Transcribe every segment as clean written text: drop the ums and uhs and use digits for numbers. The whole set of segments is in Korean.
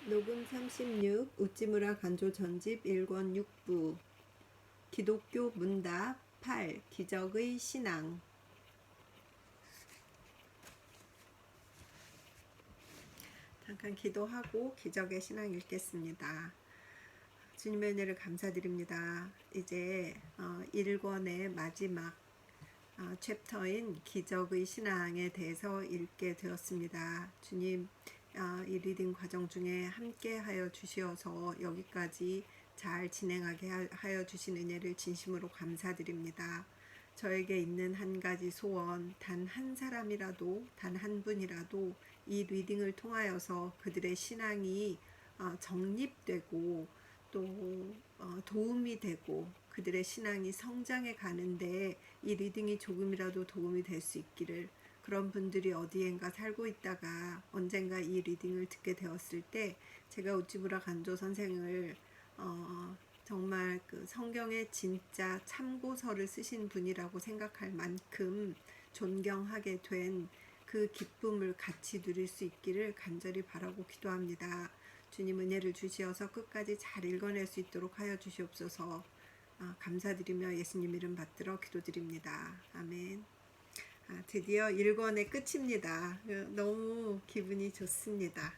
녹음 36 우찌무라 간조 전집 1권 6부 기독교 문답 8 기적의 신앙. 잠깐 기도하고 기적의 신앙 읽겠습니다. 주님의 은혜를 감사드립니다. 이제 1권의 마지막 챕터인 기적의 신앙에 대해서 읽게 되었습니다. 주님, 이 리딩 과정 중에 함께 하여 주시어서 여기까지 잘 진행하게 하여 주신 은혜를 진심으로 감사드립니다. 저에게 있는 한 가지 소원, 단 한 사람이라도, 단 한 분이라도 이 리딩을 통하여서 그들의 신앙이 정립되고 또 도움이 되고 그들의 신앙이 성장해 가는데 이 리딩이 조금이라도 도움이 될 수 있기를, 그런 분들이 어디엔가 살고 있다가 언젠가 이 리딩을 듣게 되었을 때 제가 우찌무라 간조 선생을 정말 그 성경의 진짜 참고서를 쓰신 분이라고 생각할 만큼 존경하게 된 그 기쁨을 같이 누릴 수 있기를 간절히 바라고 기도합니다. 주님 은혜를 주시어서 끝까지 잘 읽어낼 수 있도록 하여 주시옵소서. 감사드리며 예수님 이름 받들어 기도드립니다. 아멘. 드디어 1권의 끝입니다. 너무 기분이 좋습니다.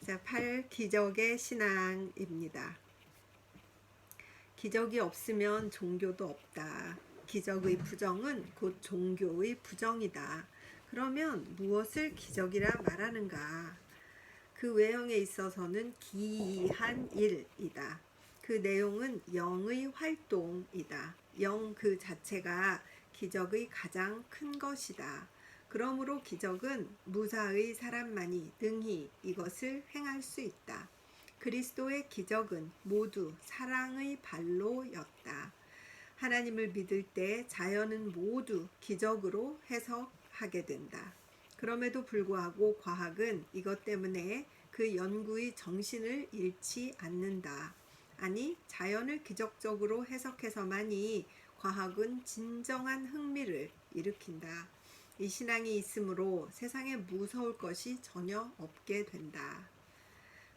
자, 8 기적의 신앙입니다. 기적이 없으면 종교도 없다. 기적의 부정은 곧 종교의 부정이다. 그러면 무엇을 기적이라 말하는가? 그 외형에 있어서는 기이한 일이다. 그 내용은 영의 활동이다. 영 그 자체가 기적의 가장 큰 것이다. 그러므로 기적은 무사의 사람만이 능히 이것을 행할 수 있다. 그리스도의 기적은 모두 사랑의 발로였다. 하나님을 믿을 때 자연은 모두 기적으로 해석하게 된다. 그럼에도 불구하고 과학은 이것 때문에 그 연구의 정신을 잃지 않는다. 아니, 자연을 기적적으로 해석해서만이 과학은 진정한 흥미를 일으킨다. 이 신앙이 있으므로 세상에 무서울 것이 전혀 없게 된다.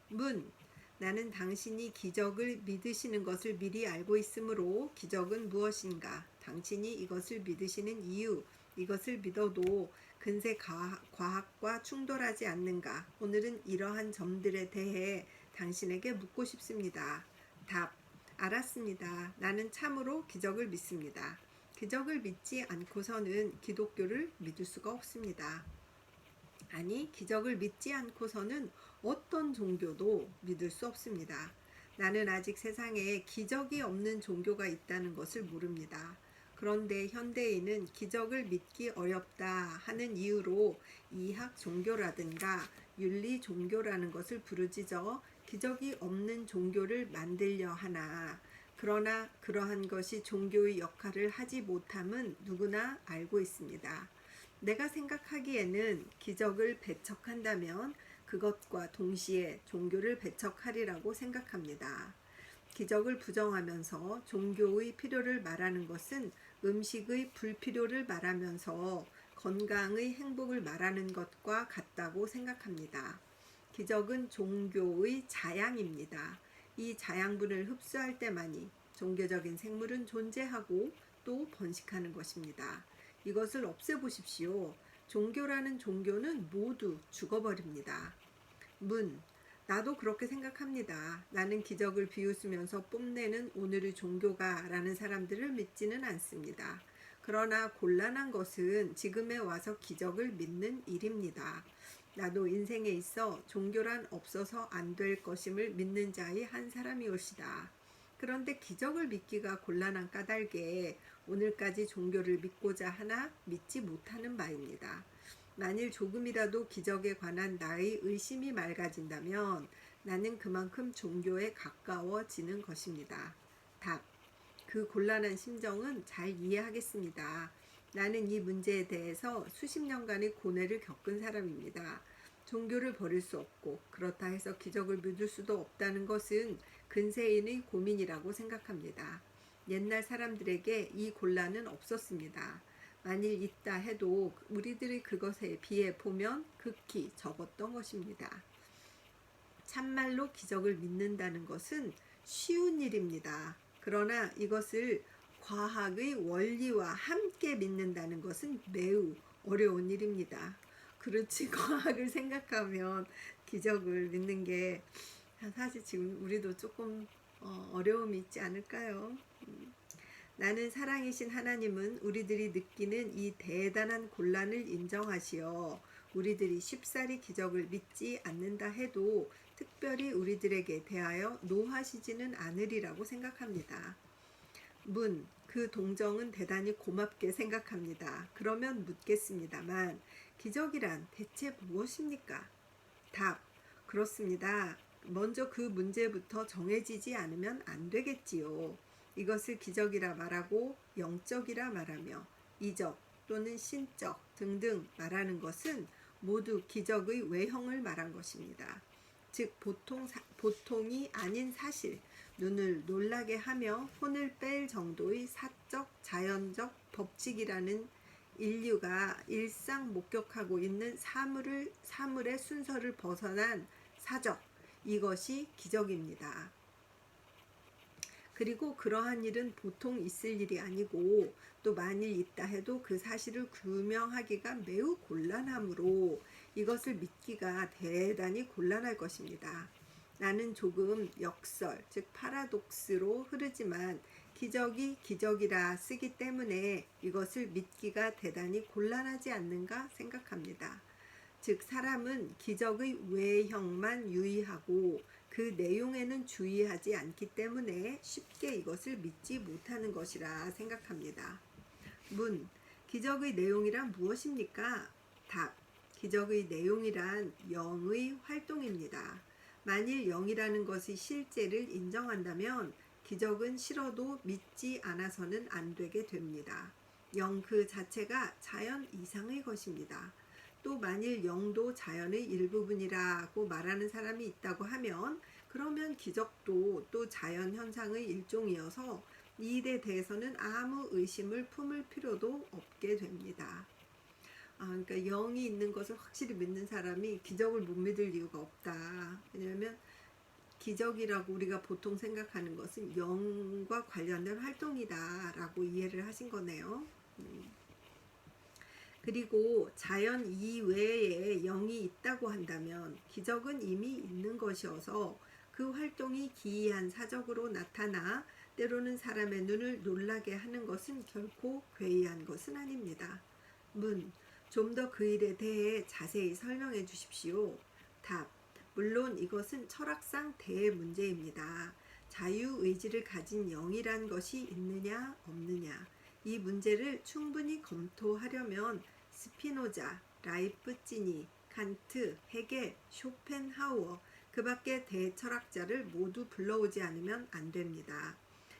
문, 나는 당신이 기적을 믿으시는 것을 미리 알고 있으므로 기적은 무엇인가? 당신이 이것을 믿으시는 이유, 이것을 믿어도 근세 과학과 충돌하지 않는가? 오늘은 이러한 점들에 대해 당신에게 묻고 싶습니다. 답, 알았습니다. 나는 참으로 기적을 믿습니다. 기적을 믿지 않고서는 기독교를 믿을 수가 없습니다. 아니, 기적을 믿지 않고서는 어떤 종교도 믿을 수 없습니다. 나는 아직 세상에 기적이 없는 종교가 있다는 것을 모릅니다. 그런데 현대인은 기적을 믿기 어렵다 하는 이유로 이학 종교라든가 윤리 종교라는 것을 부르짖어 기적이 없는 종교를 만들려 하나, 그러나 그러한 것이 종교의 역할을 하지 못함은 누구나 알고 있습니다. 내가 생각하기에는 기적을 배척한다면 그것과 동시에 종교를 배척하리라고 생각합니다. 기적을 부정하면서 종교의 필요를 말하는 것은 음식의 불필요를 말하면서 건강의 행복을 말하는 것과 같다고 생각합니다. 기적은 종교의 자양입니다. 이 자양분을 흡수할 때만이 종교적인 생물은 존재하고 또 번식하는 것입니다. 이것을 없애보십시오. 종교라는 종교는 모두 죽어버립니다. 문, 나도 그렇게 생각합니다. 나는 기적을 비웃으면서 뽐내는 오늘의 종교가 라는 사람들을 믿지는 않습니다. 그러나 곤란한 것은 지금에 와서 기적을 믿는 일입니다. 나도 인생에 있어 종교란 없어서 안 될 것임을 믿는 자의 한 사람이올시다. 그런데 기적을 믿기가 곤란한 까닭에 오늘까지 종교를 믿고자 하나 믿지 못하는 바입니다. 만일 조금이라도 기적에 관한 나의 의심이 맑아진다면 나는 그만큼 종교에 가까워지는 것입니다. 답, 그 곤란한 심정은 잘 이해하겠습니다. 나는 이 문제에 대해서 수십 년간의 고뇌를 겪은 사람입니다. 종교를 버릴 수 없고 그렇다 해서 기적을 믿을 수도 없다는 것은 근세인의 고민이라고 생각합니다. 옛날 사람들에게 이 곤란은 없었습니다. 만일 있다 해도 우리들이 그것에 비해 보면 극히 적었던 것입니다. 참말로 기적을 믿는다는 것은 쉬운 일입니다. 그러나 이것을 과학의 원리와 함께 믿는다는 것은 매우 어려운 일입니다. 그렇지, 과학을 생각하면 기적을 믿는 게 사실 지금 우리도 조금 어려움이 있지 않을까요? 나는 사랑이신 하나님은 우리들이 느끼는 이 대단한 곤란을 인정하시어 우리들이 쉽사리 기적을 믿지 않는다 해도 특별히 우리들에게 대하여 노하시지는 않으리라고 생각합니다. 그 동정은 대단히 고맙게 생각합니다. 그러면 묻겠습니다만, 기적이란 대체 무엇입니까? 답, 그렇습니다. 먼저 그 문제부터 정해지지 않으면 안 되겠지요. 이것을 기적이라 말하고 영적이라 말하며 이적 또는 신적 등등 말하는 것은 모두 기적의 외형을 말한 것입니다. 즉 보통이 아닌 사실, 눈을 놀라게 하며 혼을 뺄 정도의 사적, 자연적 법칙이라는 인류가 일상 목격하고 있는 사물의 순서를 벗어난 사적, 이것이 기적입니다. 그리고 그러한 일은 보통 있을 일이 아니고 또 만일 있다 해도 그 사실을 규명하기가 매우 곤란하므로 이것을 믿기가 대단히 곤란할 것입니다. 나는 조금 역설, 즉 파라독스로 흐르지만 기적이 기적이라 쓰기 때문에 이것을 믿기가 대단히 곤란하지 않는가 생각합니다. 즉 사람은 기적의 외형만 유의하고 그 내용에는 주의하지 않기 때문에 쉽게 이것을 믿지 못하는 것이라 생각합니다. 기적의 내용이란 무엇입니까? 답, 기적의 내용이란 영의 활동입니다. 만일 영이라는 것의 실제를 인정한다면 기적은 싫어도 믿지 않아서는 안 되게 됩니다. 영 그 자체가 자연 이상의 것입니다. 또 만일 영도 자연의 일부분이라고 말하는 사람이 있다고 하면 그러면 기적도 또 자연 현상의 일종이어서 이 일에 대해서는 아무 의심을 품을 필요도 없게 됩니다. 그러니까 영이 있는 것을 확실히 믿는 사람이 기적을 못 믿을 이유가 없다. 왜냐하면 기적이라고 우리가 보통 생각하는 것은 영과 관련된 활동이다라고 이해를 하신 거네요. 그리고 자연 이외에 영이 있다고 한다면 기적은 이미 있는 것이어서 그 활동이 기이한 사적으로 나타나 때로는 사람의 눈을 놀라게 하는 것은 결코 괴이한 것은 아닙니다. 좀 더 그 일에 대해 자세히 설명해 주십시오. 답, 물론 이것은 철학상 대문제입니다. 자유의지를 가진 영이란 것이 있느냐 없느냐, 이 문제를 충분히 검토하려면 스피노자, 라이프찌니, 칸트, 헤겔, 쇼펜하우어, 그 밖의 대철학자를 모두 불러오지 않으면 안 됩니다.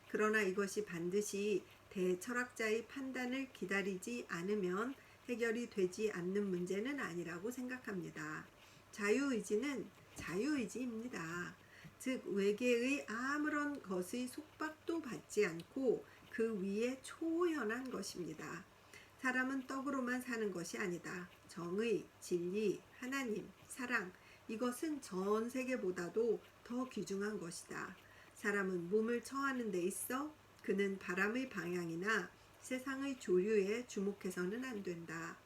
그러나 이것이 반드시 대철학자의 판단을 기다리지 않으면 해결이 되지 않는 문제는 아니라고 생각합니다. 자유의지는 자유의지입니다. 즉 외계의 아무런 것의 속박도 받지 않고 그 위에 초연한 것입니다. 사람은 떡으로만 사는 것이 아니다. 정의, 진리, 하나님, 사랑, 이것은 전 세계보다도 더 귀중한 것이다. 사람은 몸을 처하는 데 있어 그는 바람의 방향이나 세상의 조류에 주목해서는 안 된다.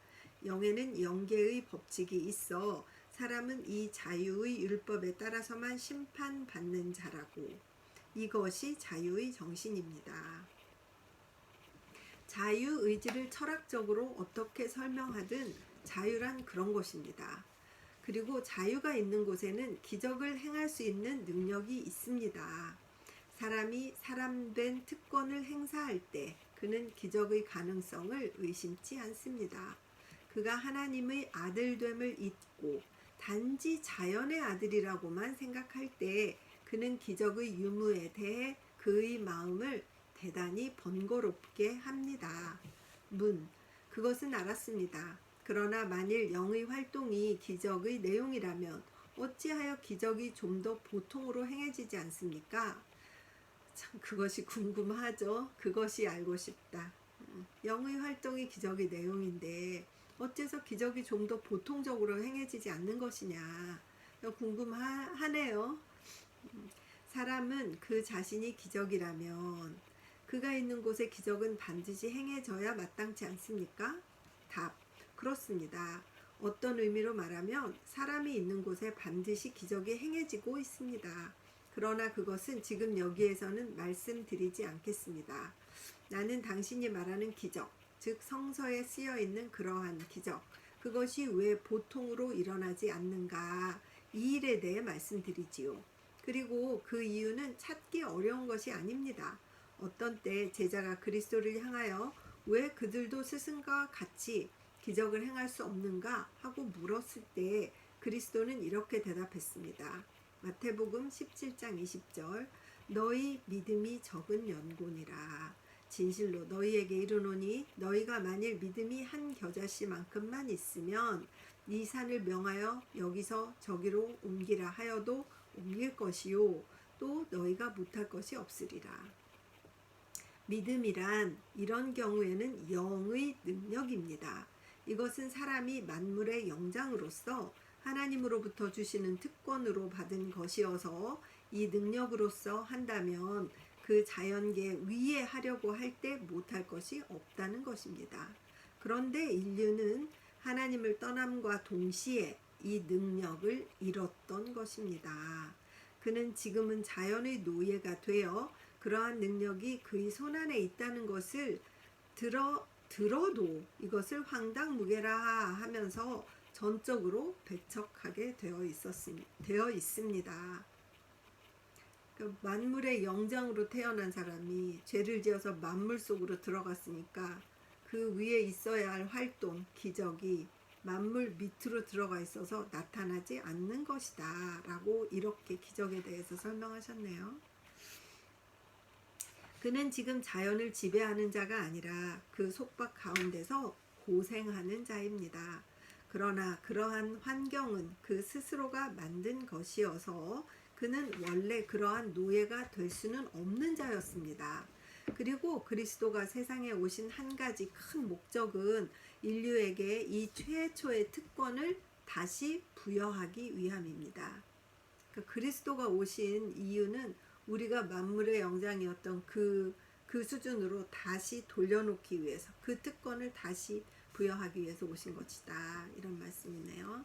영에는 영계의 법칙이 있어 사람은 이 자유의 율법에 따라서만 심판받는 자라고. 이것이 자유의 정신입니다. 자유의지를 철학적으로 어떻게 설명하든 자유란 그런 것입니다. 그리고 자유가 있는 곳에는 기적을 행할 수 있는 능력이 있습니다. 사람이 사람된 특권을 행사할 때 그는 기적의 가능성을 의심치 않습니다. 그가 하나님의 아들됨을 잊고 단지 자연의 아들이라고만 생각할 때 그는 기적의 유무에 대해 그의 마음을 대단히 번거롭게 합니다. 그것은 알았습니다. 그러나 만일 영의 활동이 기적의 내용이라면 어찌하여 기적이 좀 더 보통으로 행해지지 않습니까? 참 그것이 궁금하죠. 그것이 알고 싶다. 영의 활동이 기적의 내용인데 어째서 기적이 좀 더 보통적으로 행해지지 않는 것이냐. 궁금하네요. 사람은 그 자신이 기적이라면 그가 있는 곳에 기적은 반드시 행해져야 마땅치 않습니까? 답. 그렇습니다. 어떤 의미로 말하면 사람이 있는 곳에 반드시 기적이 행해지고 있습니다. 그러나 그것은 지금 여기에서는 말씀드리지 않겠습니다. 나는 당신이 말하는 기적, 즉 성서에 쓰여 있는 그러한 기적, 그것이 왜 보통으로 일어나지 않는가, 이 일에 대해 말씀드리지요. 그리고 그 이유는 찾기 어려운 것이 아닙니다. 어떤 때 제자가 그리스도를 향하여 왜 그들도 스승과 같이 기적을 행할 수 없는가 하고 물었을 때 그리스도는 이렇게 대답했습니다. 마태복음 17장 20절, 너희 믿음이 적은 연고니라. 진실로 너희에게 이르노니 너희가 만일 믿음이 한 겨자씨만큼만 있으면 이 산을 명하여 여기서 저기로 옮기라 하여도 옮길 것이요 또 너희가 못할 것이 없으리라. 믿음이란 이런 경우에는 영의 능력입니다. 이것은 사람이 만물의 영장으로서 하나님으로부터 주시는 특권으로 받은 것이어서 이 능력으로서 한다면 그 자연계 위에 하려고 할 때 못할 것이 없다는 것입니다. 그런데 인류는 하나님을 떠남과 동시에 이 능력을 잃었던 것입니다. 그는 지금은 자연의 노예가 되어 그러한 능력이 그의 손안에 있다는 것을 들어도 이것을 황당무계라 하면서 전적으로 배척하게 되어 있습니다. 만물의 영장으로 태어난 사람이 죄를 지어서 만물 속으로 들어갔으니까 그 위에 있어야 할 활동, 기적이 만물 밑으로 들어가 있어서 나타나지 않는 것이다 라고 이렇게 기적에 대해서 설명하셨네요. 그는 지금 자연을 지배하는 자가 아니라 그 속박 가운데서 고생하는 자입니다. 그러나 그러한 환경은 그 스스로가 만든 것이어서 그는 원래 그러한 노예가 될 수는 없는 자였습니다. 그리고 그리스도가 세상에 오신 한 가지 큰 목적은 인류에게 이 최초의 특권을 다시 부여하기 위함입니다. 그리스도가 오신 이유는 우리가 만물의 영장이었던 그 수준으로 다시 돌려놓기 위해서, 그 특권을 다시 부여하기 위해서 오신 것이다, 이런 말씀이네요.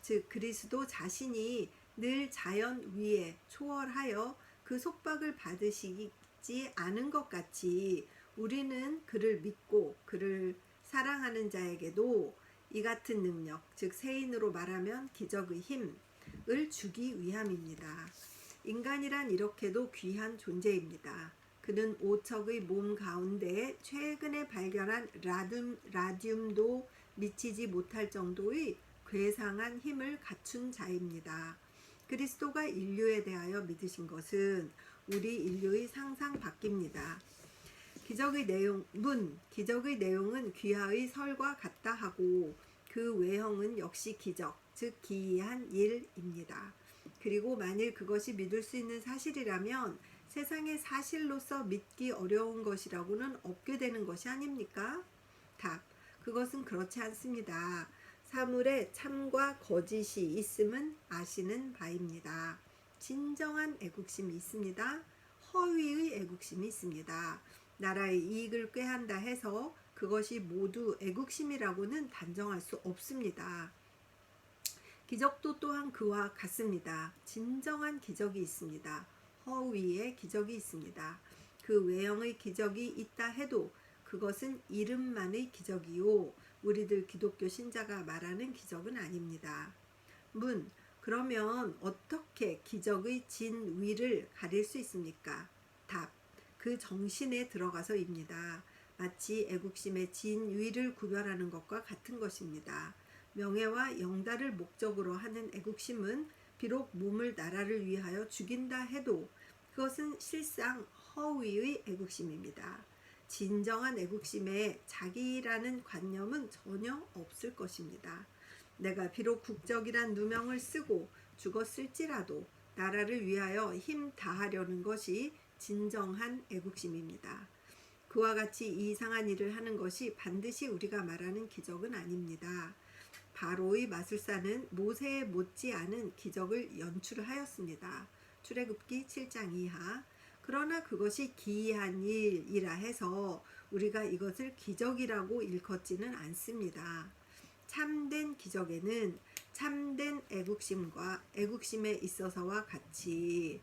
즉 그리스도 자신이 늘 자연 위에 초월하여 그 속박을 받으시지 않은 것 같이 우리는 그를 믿고 그를 사랑하는 자에게도 이 같은 능력, 즉 세인으로 말하면 기적의 힘을 주기 위함입니다. 인간이란 이렇게도 귀한 존재입니다. 그는 오척의 몸 가운데 최근에 발견한 라듐도 미치지 못할 정도의 괴상한 힘을 갖춘 자입니다. 그리스도가 인류에 대하여 믿으신 것은 우리 인류의 상상 밖입니다. 기적의 내용은 귀하의 설과 같다 하고 그 외형은 역시 기적, 즉 기이한 일입니다. 그리고 만일 그것이 믿을 수 있는 사실이라면 세상의 사실로서 믿기 어려운 것이라고는 없게 되는 것이 아닙니까? 답. 그것은 그렇지 않습니다. 사물에 참과 거짓이 있음은 아시는 바입니다. 진정한 애국심이 있습니다. 허위의 애국심이 있습니다. 나라의 이익을 꾀한다 해서 그것이 모두 애국심이라고는 단정할 수 없습니다. 기적도 또한 그와 같습니다. 진정한 기적이 있습니다. 허위의 기적이 있습니다. 그 외형의 기적이 있다 해도 그것은 이름만의 기적이요, 우리들 기독교 신자가 말하는 기적은 아닙니다. 그러면 어떻게 기적의 진위를 가릴 수 있습니까? 답. 그 정신에 들어가서입니다. 마치 애국심의 진위를 구별하는 것과 같은 것입니다. 명예와 영달을 목적으로 하는 애국심은 비록 몸을 나라를 위하여 죽인다 해도 그것은 실상 허위의 애국심입니다. 진정한 애국심에 자기라는 관념은 전혀 없을 것입니다. 내가 비록 국적이란 누명을 쓰고 죽었을지라도 나라를 위하여 힘 다하려는 것이 진정한 애국심입니다. 그와 같이 이상한 일을 하는 것이 반드시 우리가 말하는 기적은 아닙니다. 바로의 마술사는 모세에 못지않은 기적을 연출하였습니다. 출애굽기 7장 이하. 그러나 그것이 기이한 일이라 해서 우리가 이것을 기적이라고 일컫지는 않습니다. 참된 기적에는 참된 애국심에 있어서와 같이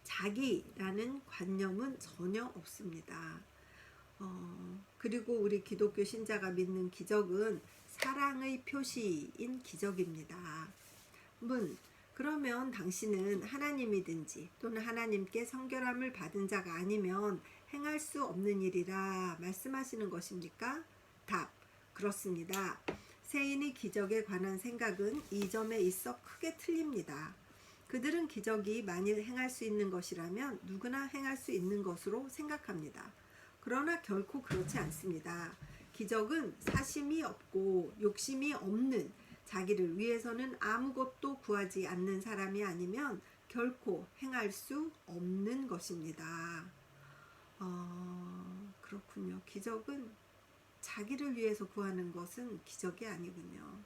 자기라는 관념은 전혀 없습니다. 그리고 우리 기독교 신자가 믿는 기적은 사랑의 표시인 기적입니다. 그러면 당신은 하나님이든지 또는 하나님께 성결함을 받은 자가 아니면 행할 수 없는 일이라 말씀하시는 것입니까? 답, 그렇습니다. 세인의 기적에 관한 생각은 이 점에 있어 크게 틀립니다. 그들은 기적이 만일 행할 수 있는 것이라면 누구나 행할 수 있는 것으로 생각합니다. 그러나 결코 그렇지 않습니다. 기적은 사심이 없고 욕심이 없는, 자기를 위해서는 아무것도 구하지 않는 사람이 아니면 결코 행할 수 없는 것입니다. 그렇군요. 기적은 자기를 위해서 구하는 것은 기적이 아니군요.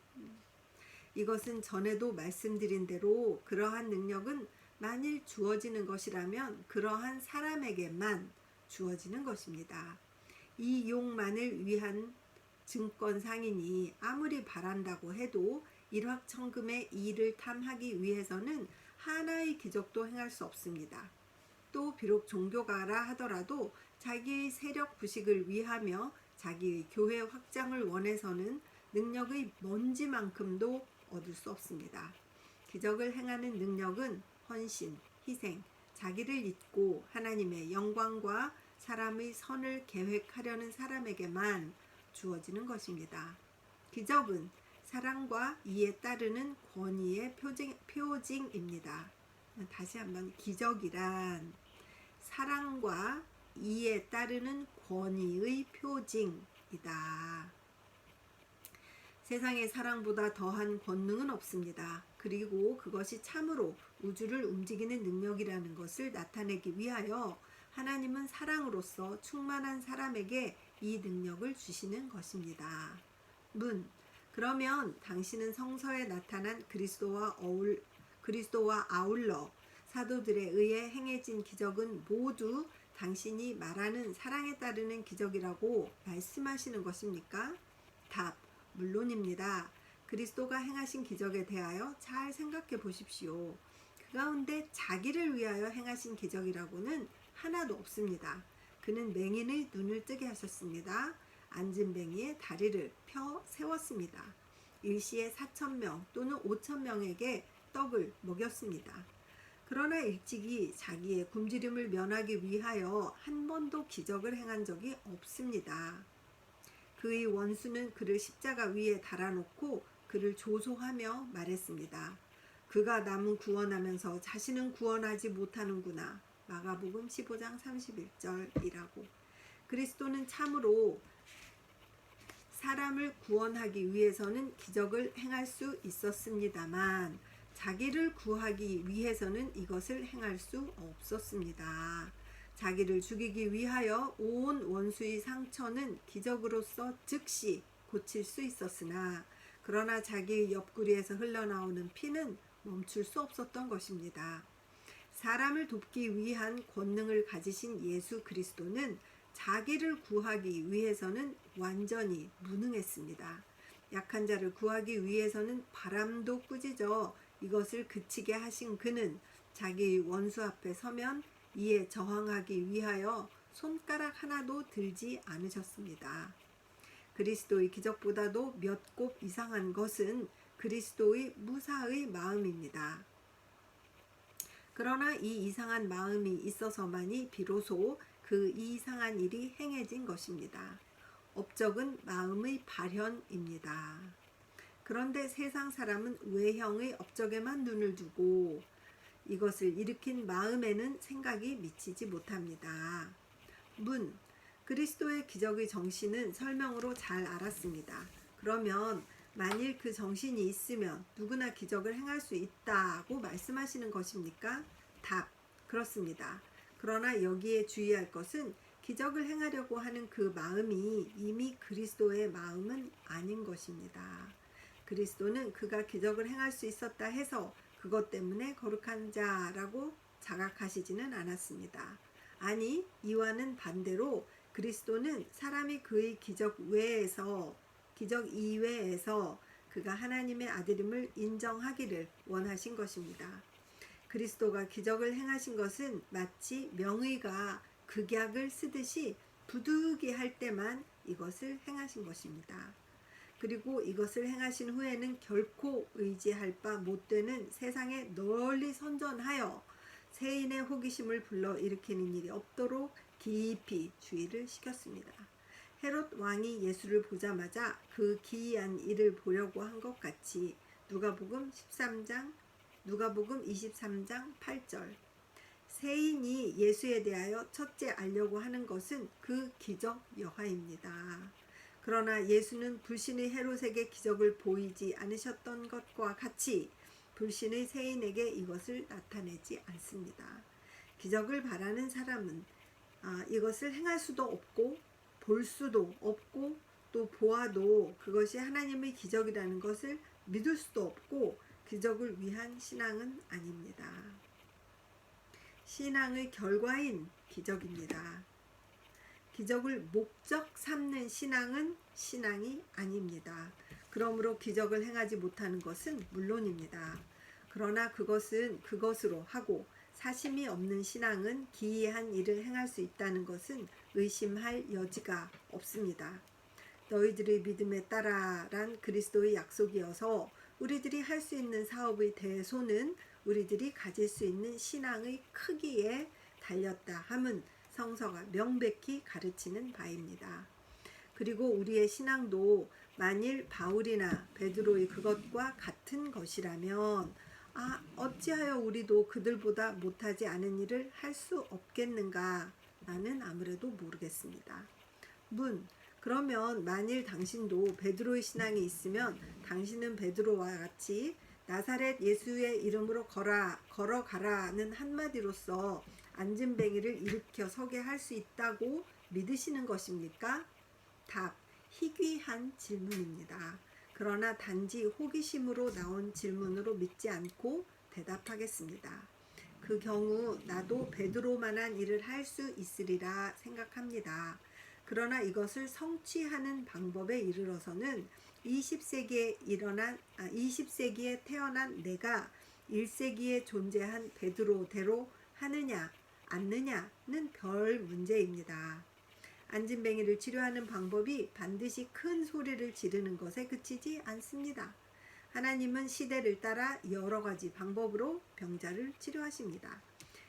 이것은 전에도 말씀드린 대로 그러한 능력은 만일 주어지는 것이라면 그러한 사람에게만 주어지는 것입니다. 이 욕만을 위한 증권 상인이 아무리 바란다고 해도 일확천금의 이를 탐하기 위해서는 하나의 기적도 행할 수 없습니다. 또 비록 종교가라 하더라도 자기의 세력 부식을 위하며 자기의 교회 확장을 원해서는 능력의 먼지만큼도 얻을 수 없습니다. 기적을 행하는 능력은 헌신, 희생, 자기를 잊고 하나님의 영광과 사람의 선을 계획하려는 사람에게만 주어지는 것입니다. 기적은 사랑과 이에 따르는 권위의 표징입니다. 다시 한번, 기적이란 사랑과 이에 따르는 권위의 표징이다. 세상에 사랑보다 더한 권능은 없습니다. 그리고 그것이 참으로 우주를 움직이는 능력이라는 것을 나타내기 위하여 하나님은 사랑으로서 충만한 사람에게 이 능력을 주시는 것입니다. 그러면 당신은 성서에 나타난 그리스도와 아울러 사도들에 의해 행해진 기적은 모두 당신이 말하는 사랑에 따르는 기적이라고 말씀하시는 것입니까? 답, 물론입니다. 그리스도가 행하신 기적에 대하여 잘 생각해 보십시오. 그 가운데 자기를 위하여 행하신 기적이라고는 하나도 없습니다. 그는 맹인의 눈을 뜨게 하셨습니다. 앉은 맹이의 다리를 펴 세웠습니다. 일시에 4,000명 또는 5,000명에게 떡을 먹였습니다. 그러나 일찍이 자기의 굶주림을 면하기 위하여 한 번도 기적을 행한 적이 없습니다. 그의 원수는 그를 십자가 위에 달아놓고 그를 조소하며 말했습니다. 그가 남은 구원하면서 자신은 구원하지 못하는구나. 마가복음 15장 31절이라고. 그리스도는 참으로 사람을 구원하기 위해서는 기적을 행할 수 있었습니다만 자기를 구하기 위해서는 이것을 행할 수 없었습니다. 자기를 죽이기 위하여 온 원수의 상처는 기적으로서 즉시 고칠 수 있었으나 그러나 자기의 옆구리에서 흘러나오는 피는 멈출 수 없었던 것입니다. 사람을 돕기 위한 권능을 가지신 예수 그리스도는 자기를 구하기 위해서는 완전히 무능했습니다. 약한 자를 구하기 위해서는 바람도 꾸짖어 이것을 그치게 하신 그는 자기의 원수 앞에 서면 이에 저항하기 위하여 손가락 하나도 들지 않으셨습니다. 그리스도의 기적보다도 몇 곱 이상한 것은 그리스도의 무사의 마음입니다. 그러나 이 이상한 마음이 있어서만이 비로소 그 이상한 일이 행해진 것입니다. 업적은 마음의 발현입니다. 그런데 세상 사람은 외형의 업적에만 눈을 두고 이것을 일으킨 마음에는 생각이 미치지 못합니다. 그리스도의 기적의 정신은 설명으로 잘 알았습니다. 그러면 만일 그 정신이 있으면 누구나 기적을 행할 수 있다고 말씀하시는 것입니까? 답, 그렇습니다. 그러나 여기에 주의할 것은 기적을 행하려고 하는 그 마음이 이미 그리스도의 마음은 아닌 것입니다. 그리스도는 그가 기적을 행할 수 있었다 해서 그것 때문에 거룩한 자라고 자각하시지는 않았습니다. 아니, 이와는 반대로 그리스도는 사람이 그의 기적 이외에서 그가 하나님의 아들임을 인정하기를 원하신 것입니다. 그리스도가 기적을 행하신 것은 마치 명의가 극약을 쓰듯이 부득이 할 때만 이것을 행하신 것입니다. 그리고 이것을 행하신 후에는 결코 의지할 바 못되는 세상에 널리 선전하여 세인의 호기심을 불러일으키는 일이 없도록 깊이 주의를 시켰습니다. 헤롯 왕이 예수를 보자마자 그 기이한 일을 보려고 한 것 같이 누가복음 23장 8절 세인이 예수에 대하여 첫째 알려고 하는 것은 그 기적 여하입니다. 그러나 예수는 불신의 헤롯에게 기적을 보이지 않으셨던 것과 같이 불신의 세인에게 이것을 나타내지 않습니다. 기적을 바라는 사람은 이것을 행할 수도 없고 볼 수도 없고 또 보아도 그것이 하나님의 기적이라는 것을 믿을 수도 없고 기적을 위한 신앙은 아닙니다. 신앙의 결과인 기적입니다. 기적을 목적 삼는 신앙은 신앙이 아닙니다. 그러므로 기적을 행하지 못하는 것은 물론입니다. 그러나 그것은 그것으로 하고 사심이 없는 신앙은 기이한 일을 행할 수 있다는 것은 의심할 여지가 없습니다. 너희들의 믿음에 따라란 그리스도의 약속이어서 우리들이 할 수 있는 사업의 대소는 우리들이 가질 수 있는 신앙의 크기에 달렸다 함은 성서가 명백히 가르치는 바입니다. 그리고 우리의 신앙도 만일 바울이나 베드로의 그것과 같은 것이라면 어찌하여 우리도 그들보다 못하지 않은 일을 할 수 없겠는가? 나는 아무래도 모르겠습니다. 그러면 만일 당신도 베드로의 신앙이 있으면 당신은 베드로와 같이 나사렛 예수의 이름으로 걸어가라는 한마디로써 안진뱅이를 일으켜 서게 할 수 있다고 믿으시는 것입니까? 답, 희귀한 질문입니다. 그러나 단지 호기심으로 나온 질문으로 믿지 않고 대답하겠습니다. 그 경우 나도 베드로만한 일을 할 수 있으리라 생각합니다. 그러나 이것을 성취하는 방법에 이르러서는 20세기에 태어난 내가 1세기에 존재한 베드로대로 하느냐 않느냐는 별 문제입니다. 안진뱅이를 치료하는 방법이 반드시 큰 소리를 지르는 것에 그치지 않습니다. 하나님은 시대를 따라 여러 가지 방법으로 병자를 치료하십니다.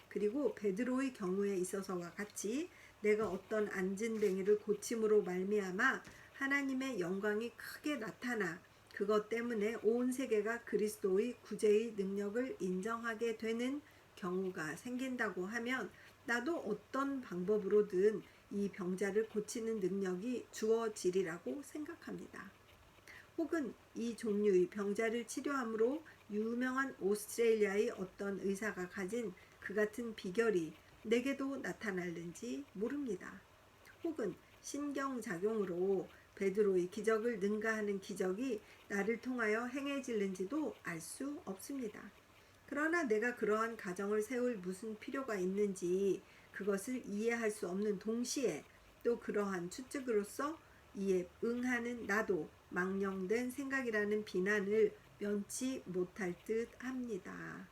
그리고 베드로의 경우에 있어서와 같이 내가 어떤 안진뱅이를 고침으로 말미암아 하나님의 영광이 크게 나타나 그것 때문에 온 세계가 그리스도의 구제의 능력을 인정하게 되는 경우가 생긴다고 하면 나도 어떤 방법으로든 이 병자를 고치는 능력이 주어지리라고 생각합니다. 혹은 이 종류의 병자를 치료함으로 유명한 오스트레일리아의 어떤 의사가 가진 그 같은 비결이 내게도 나타날는지 모릅니다. 혹은 신경작용으로 베드로의 기적을 능가하는 기적이 나를 통하여 행해질는지도 알 수 없습니다. 그러나 내가 그러한 가정을 세울 무슨 필요가 있는지 그것을 이해할 수 없는 동시에 또 그러한 추측으로서 이에 응하는 나도 망령된 생각이라는 비난을 면치 못할 듯 합니다.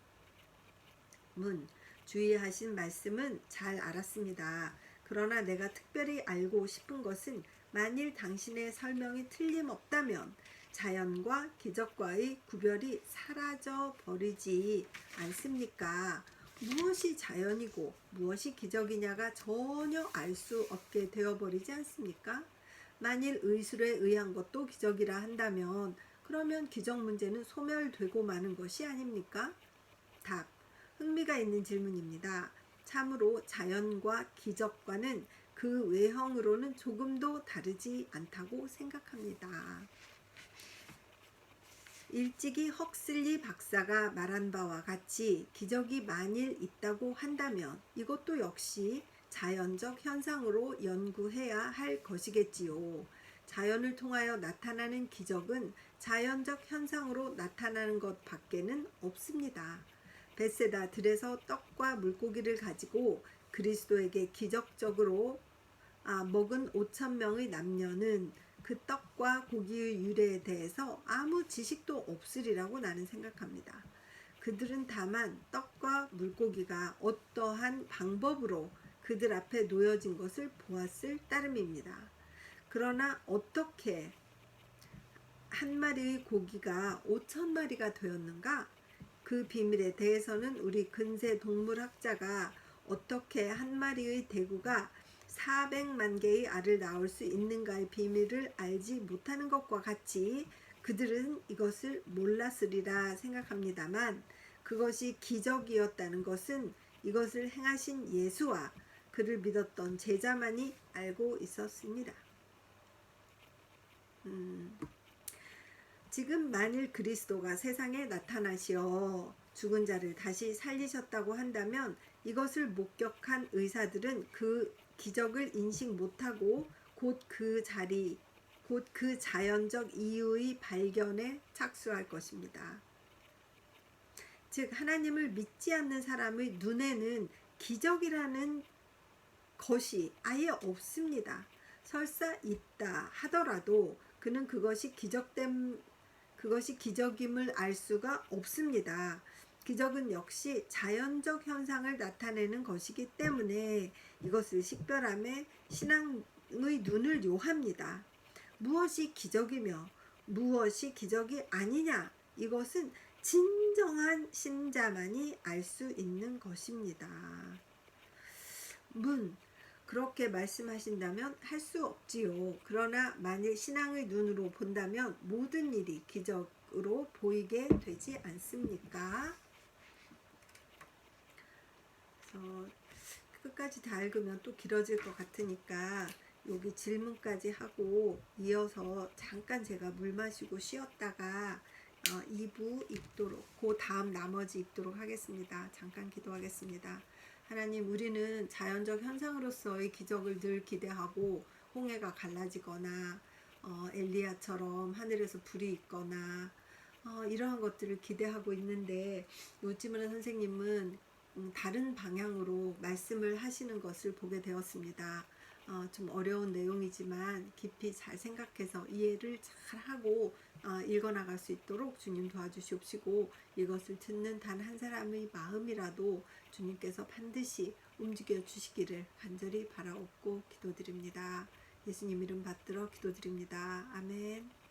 주의하신 말씀은 잘 알았습니다. 그러나 내가 특별히 알고 싶은 것은 만일 당신의 설명이 틀림없다면 자연과 기적과의 구별이 사라져 버리지 않습니까? 무엇이 자연이고 무엇이 기적이냐가 전혀 알 수 없게 되어버리지 않습니까? 만일 의술에 의한 것도 기적이라 한다면 그러면 기적 문제는 소멸되고 마는 것이 아닙니까? 답, 흥미가 있는 질문입니다. 참으로 자연과 기적과는 그 외형으로는 조금도 다르지 않다고 생각합니다. 일찍이 헉슬리 박사가 말한 바와 같이 기적이 만일 있다고 한다면 이것도 역시 자연적 현상으로 연구해야 할 것이겠지요. 자연을 통하여 나타나는 기적은 자연적 현상으로 나타나는 것 밖에는 없습니다. 벳세다 들에서 떡과 물고기를 가지고 그리스도에게 기적적으로 먹은 5천 명의 남녀는 그 떡과 고기의 유래에 대해서 아무 지식도 없으리라고 나는 생각합니다. 그들은 다만 떡과 물고기가 어떠한 방법으로 그들 앞에 놓여진 것을 보았을 따름입니다. 그러나 어떻게 한 마리의 고기가 5천 마리가 되었는가? 그 비밀에 대해서는 우리 근세 동물학자가 어떻게 한 마리의 대구가 400만 개의 알을 낳을 수 있는가의 비밀을 알지 못하는 것과 같이 그들은 이것을 몰랐으리라 생각합니다만, 그것이 기적이었다는 것은 이것을 행하신 예수와 그를 믿었던 제자만이 알고 있었습니다. 지금 만일 그리스도가 세상에 나타나시어 죽은 자를 다시 살리셨다고 한다면 이것을 목격한 의사들은 그 기적을 인식 못하고 곧 그 자연적 이유의 발견에 착수할 것입니다. 즉 하나님을 믿지 않는 사람의 눈에는 기적이라는 것이 아예 없습니다. 설사 있다 하더라도 그는 그것이 기적임을 알 수가 없습니다. 기적은 역시 자연적 현상을 나타내는 것이기 때문에 이것을 식별함에 신앙의 눈을 요합니다. 무엇이 기적이며 무엇이 기적이 아니냐, 이것은 진정한 신자만이 알 수 있는 것입니다. 그렇게 말씀하신다면 할 수 없지요. 그러나 만일 신앙의 눈으로 본다면 모든 일이 기적으로 보이게 되지 않습니까? 그래서 끝까지 다 읽으면 또 길어질 것 같으니까 여기 질문까지 하고 이어서 잠깐 제가 물 마시고 쉬었다가 2부 읽도록, 그 다음 나머지 읽도록 하겠습니다. 잠깐 기도하겠습니다. 하나님, 우리는 자연적 현상으로서의 기적을 늘 기대하고 홍해가 갈라지거나 엘리야처럼 하늘에서 불이 있거나 이러한 것들을 기대하고 있는데, 요지문화 선생님은 다른 방향으로 말씀을 하시는 것을 보게 되었습니다. 좀 어려운 내용이지만 깊이 잘 생각해서 이해를 잘 하고 읽어나갈 수 있도록 주님 도와주시옵시고, 이것을 듣는 단 한 사람의 마음이라도 주님께서 반드시 움직여 주시기를 간절히 바라옵고 기도드립니다. 예수님 이름 받들어 기도드립니다. 아멘.